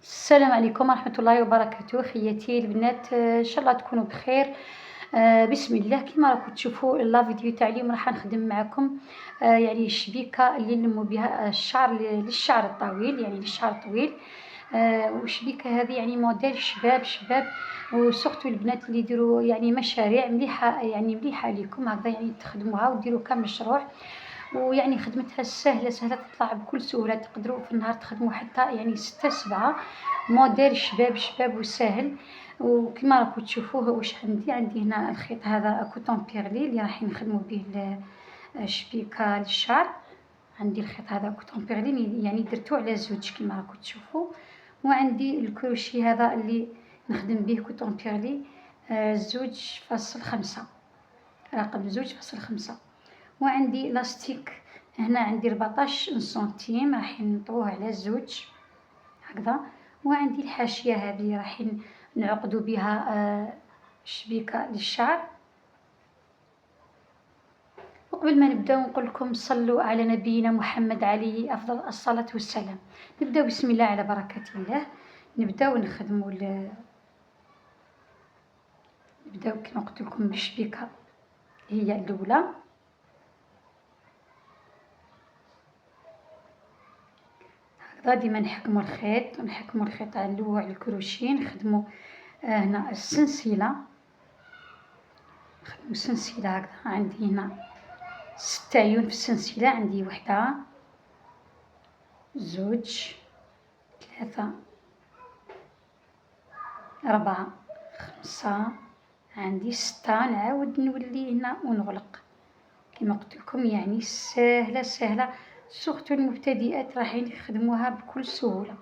السلام عليكم ورحمة الله وبركاته خياتي البنات، إن شاء الله تكونوا بخير. بسم الله. كيما راكم تشوفوا لا فيديو تاع اليوم راح نخدم معكم يعني الشبيكة اللي نلمو بها الشعر للشعر الطويل، يعني للشعر الطويل. والشبيكة هذه يعني موديل شباب وسورتو البنات اللي يديروا يعني مشاريع مليحة، يعني مليحة ليكم هكذا، يعني تخدموها وديروا كمشروع. ويعني خدمتها سهلة تطلع بكل سهولة، تقدروا في النهار تخدموا حتى يعني 6 7. موديل شباب وسهل. وكما راكم تشوفوه واش عندي هنا الخيط هذا كوتون بيرلي اللي راح نخدموا به الشبيكة للشعر. عندي الخيط هذا كوتون بيرلي يعني درتو على زوج كما راكم تشوفوا. وعندي الكروشي هذا اللي نخدم به كوتون بيرلي 2.5، رقم 2.5. وعندي لاستيك هنا عندي 14 سنتيم راح نطوه على زوج هكذا. وعندي الحاشية هذه راح نعقدوا بها شبيكة للشعر. وقبل ما نبداو نقول لكم صلوا على نبينا محمد عليه افضل الصلاة والسلام. نبداو بسم الله على بركة الله. نبداو نخدموا نبداو كما قلت لكم بالشبيكة هي الاولى. هكذا ديما نحكموا الخيط على اللوع الكروشيه. نخدموا هنا السلسلة، نخدموا السلسلة هكذا. عندي هنا 6 عيون في السلسلة، عندي 1 2 3 4 5، عندي 6. نعاود نولي هنا ونغلق كما قلت لكم، يعني سهلة سورتو المبتدئات راح يخدموها بكل سهولة.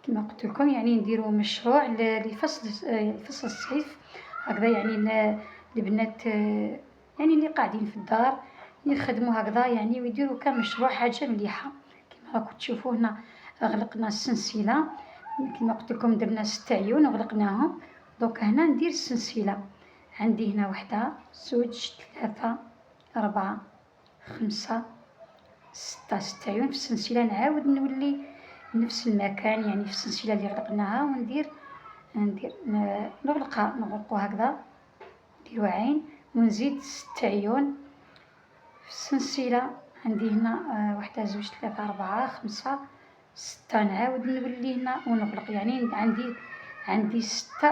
كما قلت لكم يعني نديروا مشروع لفصل الصيف هكذا، يعني البنات يعني اللي قاعدين في الدار يخدموا هكذا يعني ويديروا كمشروع حاجة مليحة. كما راكم تشوفوا هنا غلقنا السلسلة كما قلت لكم، درنا 6 عيون وغلقناهم. دوك هنا ندير السلسلة. عندي هنا 1 2 3 4 5 6 عيون في السلسلة. نعاود نولي نفس المكان يعني في السلسلة اللي غلقناها وندير نغلقوا هكذا، نديروا عين ونزيد 6 عيون في السلسلة. عندي هنا 1 2 3 4 5 6. نعاود نولي هنا ونغلق، يعني عندي 6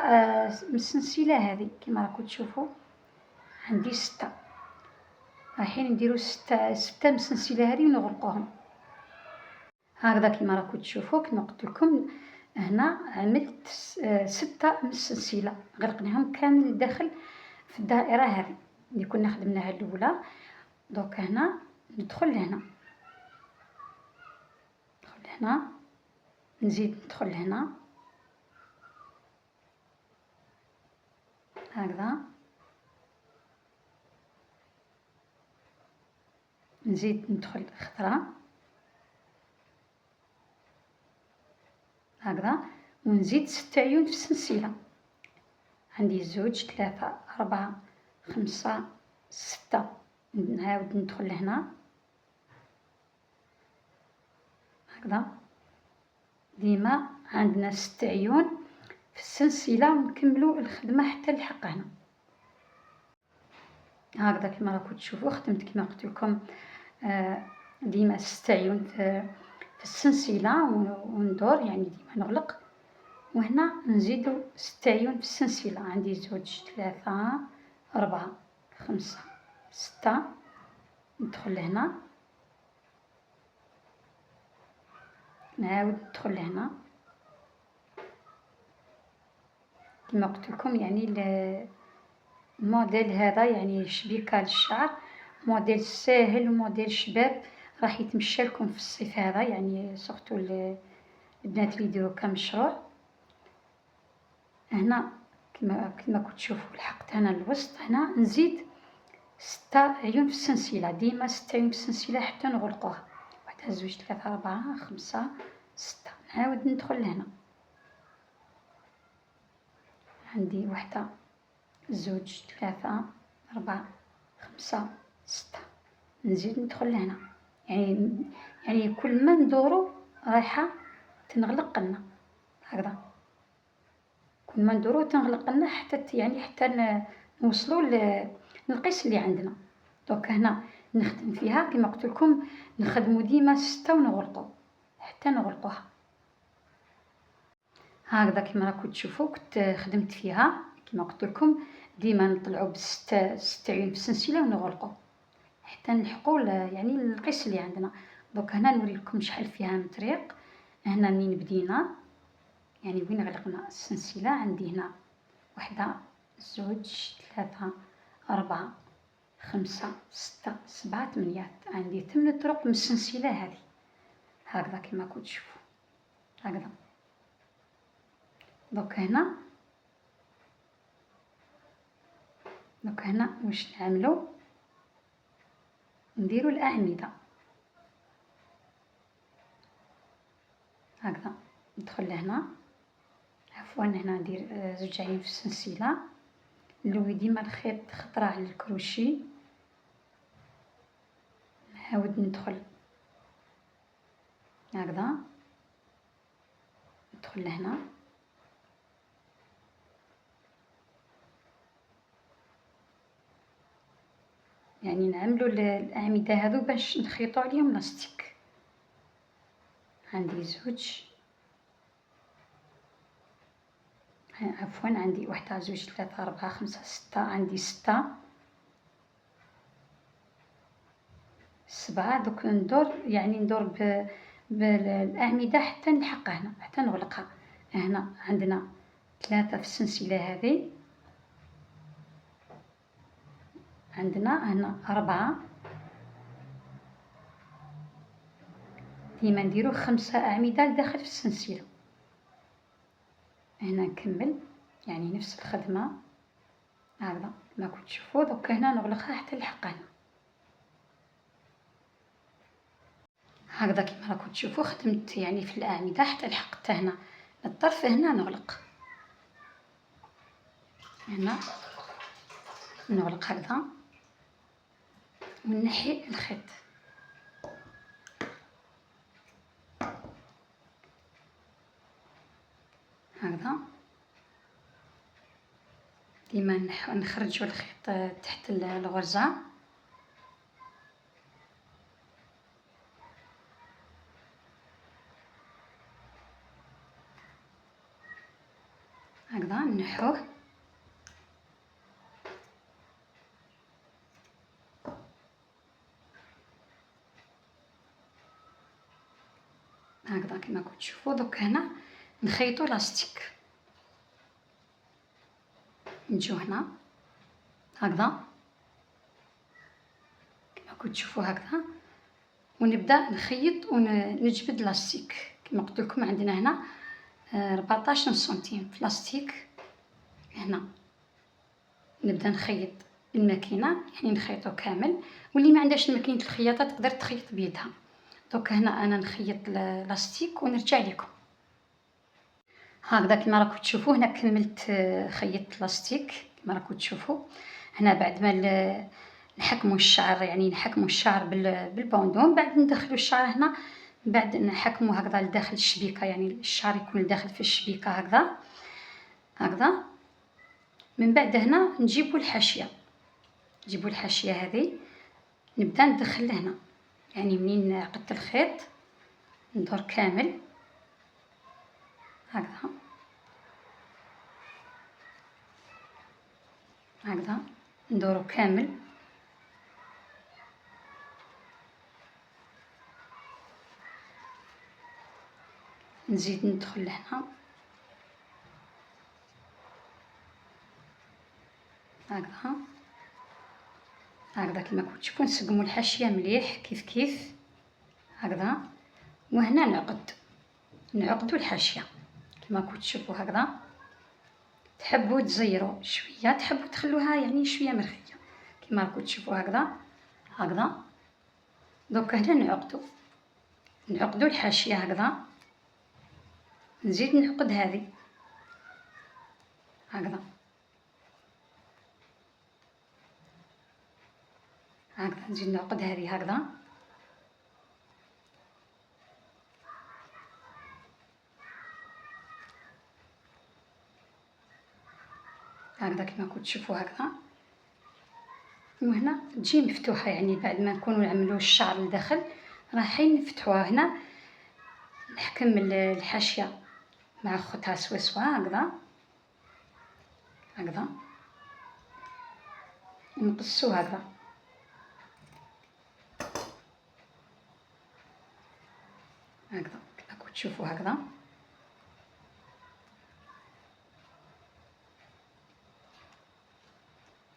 من السلسلة هذه كما راكم تشوفوا. عندي 6 رايحين نديروا 6 من السلسلة هذه ونغلقوهم هكذا كما راكم تشوفوا. كما قلت لكم هنا عملت 6 من السلسلة، غلقناهم كامل الداخل في الدائرة هذه اللي كنا خدمناها الأولى. دوك هنا ندخل هنا نزيد ندخل هنا هكذا، نزيد ندخل خضرة هكذا، ونزيد 6 عيون في السلسلة. عندي 2 3 4 5 6. نعاود ندخل هنا هكذا. ديما عندنا 6 عيون في السلسلة ونكملوا الخدمة حتى الحق هنا هكذا كما راكم تشوفوا. خدمت كما قلت لكم ديما 6 عيون في السلسلة وندور يعني ديما نغلق. وهنا نزيدو 6 عيون في السلسلة. عندي 2 3 4 5 6. ندخل هنا نعاود ندخل هنا كما قلت لكم، يعني الموديل هذا يعني شبيكة للشعر، موديل ساهل وموديل شباب راح يتمشى لكم في الصيف هذا، يعني سورتو البنات اللي يديروا كمشروع. هنا كما كنت تشوفوا لحقت هنا الوسط. هنا نزيد 6 عيون في السلسلة، ديما 6 عيون في السلسلة حتى نغلقوها. 1 2 3 4 5 6. نعاود ندخل هنا، عندي 1 2 3 4 5 6. نزيد ندخل هنا، يعني كل ما ندورو رايحة تنغلق لنا هكذا. كل ما ندورو تنغلق لنا حتى نوصلوا للقيس اللي عندنا. دونك هنا نخدم فيها كما قلت لكم، نخدموا ديما 6 ونغلقوا حتى نغلقوها هكذا. كما راكم تشوفوا كنت خدمت فيها كما قلت لكم، ديما نطلعوا بست عيون في السلسله ونغلقوا حتى نلحقوا يعني القيس اللي عندنا. دونك هنا نوري لكم شحال فيها من طريق. هنا منين بدينا يعني وين غلقنا السلسله، عندي هنا 1 2 3 4 5 6 7 8، عندي 8 طرق من السلسله هذه هكذا كما راكم تشوفوا هكذا. دوك هنا واش نعملو، نديرو الأعمدة هكذا. ندخل لهنا، عفوا هنا ندير 2 عيون في السلسله، نلوي ديما الخيط خطره على الكروشي، نعاود ندخل هكذا، ندخل لهنا يعني نعملو الأعمدة هذو باش نخيطو عليهم لاستيك. عندي 2 عفوا عندي 1 2 3 4 5 6، عندي 6 7. دوك ندور يعني ندور بالأعمدة حتى نلحقها هنا حتى نغلقها. هنا عندنا 3 في السلسلة هذه، عندنا هنا 4، ديما نديرو 5 أعمدة لداخل في السلسلة. هنا نكمل يعني نفس الخدمة هكذا كما كنت تشوفوا. دوك هنا نغلقها حتى نلحقها هنا هكذا كما راكم تشوفوا. خدمت يعني في الأعمدة حتى لحقت هنا الطرف، هنا نغلق، هنا نغلق هكذا ونحي الخيط هكذا. ديما نخرجوا الخيط تحت الغرزة هكذا، نحوه هكذا كما كنت تشوفوا. دوك هنا نخيطوا لاستيك، نجيو هنا هكذا كما كنت تشوفوا هكذا، ونبدا نخيط ونجبد لاستيك. كما قلت لكم عندنا هنا 14 سنتيم في لاستيك. هنا نبدا نخيط بالماكينه يعني نخيطو كامل، واللي ما عندهاش ماكينه الخياطه تقدر تخيط بيدها. دوك هنا انا نخيط لاستيك ونرجع لكم هكذا كما راكم تشوفوا. هنا كملت خيطت لاستيك كما راكم تشوفوا. هنا بعد ما نحكموا الشعر يعني نحكموا الشعر بالبوندون، بعد ندخلوا الشعر هنا، بعد نحكموا هكذا لداخل الشبيكه يعني الشعر يكون داخل في الشبيكه هكذا. من بعد هنا نجيبوا الحاشيه هذه، نبدا ندخل هنا يعني منين عقدت الخيط ندور كامل هكذا ندورو كامل نزيد ندخل لهنا هكذا كما كنتو تشوفوا. نسقموا الحاشيه مليح كيف هكذا، وهنا نعقدوا الحاشيه كما كنتو تشوفوا هكذا. تحبوا تزيروا شويه، تحبوا تخلوها يعني شويه مرخيه كما راكم تشوفوا هكذا. دوك هنا نعقدوا الحاشيه هكذا، نزيد نعقد هذه هكذا نزيد نعقد هذه هكذا. هكذا كما راكم تشوفوا هكذا. وهنا تجي مفتوحه، يعني بعد ما نكونوا نعملوا الشعر لداخل رايحين نفتحوها. هنا نحكم الحاشيه مع خوتها سوا هكذا هكذا، نقصو هكذا. هكذا كما راكم تشوفوا هكذا.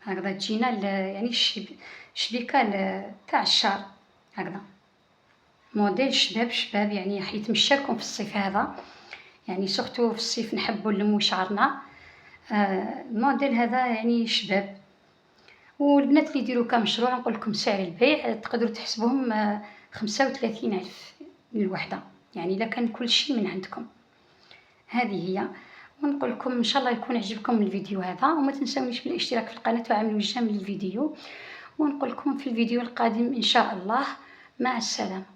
هكذا تجينا يعني الشبيكه تاع الشعر هكذا. موديل شباب يعني راح يتمشى لكم في الصيف هذا، يعني سورتو في الصيف نحبوا نلموا شعرنا. الموديل هذا يعني شباب. والبنات اللي يديروا كمشروع نقول لكم سعر البيع تقدروا تحسبوهم 35,000 للوحده، يعني الا كان كل شيء من عندكم. هذه هي. ونقول لكم ان شاء الله يكون عجبكم الفيديو هذا، وما تنسونيش بالاشتراك في القناه وعملوا جيم للفيديو. ونقول لكم في الفيديو القادم ان شاء الله. مع السلامه.